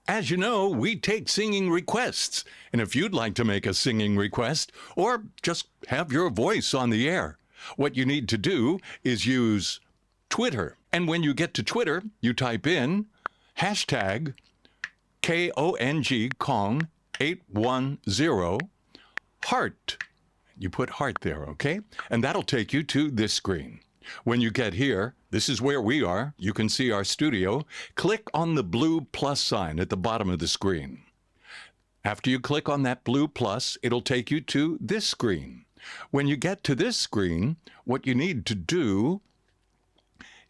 As you know, we take singing requests. And if you'd like to make a singing request or just have your voice on the air, what you need to do is use Twitter. And when you get to Twitter, you type in hashtag KONG 810 heart. You put heart there, okay? And that'll take you to this screen. When you get here, this is where we are. You can see our studio. Click on the blue plus sign at the bottom of the screen. After you click on that blue plus, it'll take you to this screen. When you get to this screen, what you need to do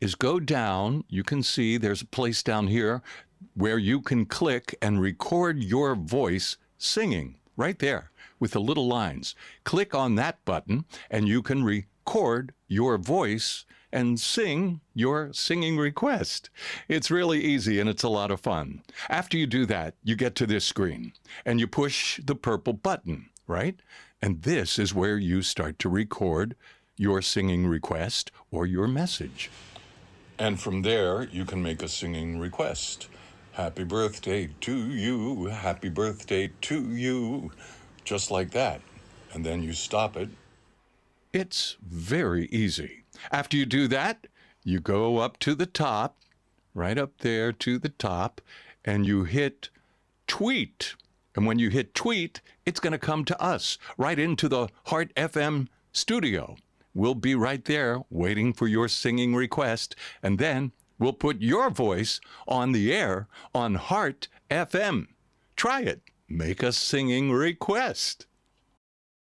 is go down. You can see there's a place down here where you can click and record your voice singing right there with the little lines. Click on that button and you can record your voice and sing your singing request. It's really easy and it's a lot of fun. After you do that, you get to this screen and you push the purple button, right? And this is where you start to record your singing request or your message. And from there, you can make a singing request. Happy birthday to you, happy birthday to you, just like that. And then you stop it. It's very easy. After you do that, you go up to the top, right up there to the top, and you hit tweet. And when you hit tweet, it's going to come to us, right into the Heart FM studio. We'll be right there waiting for your singing request, and then we'll put your voice on the air on Heart FM. Try it. Make a singing request.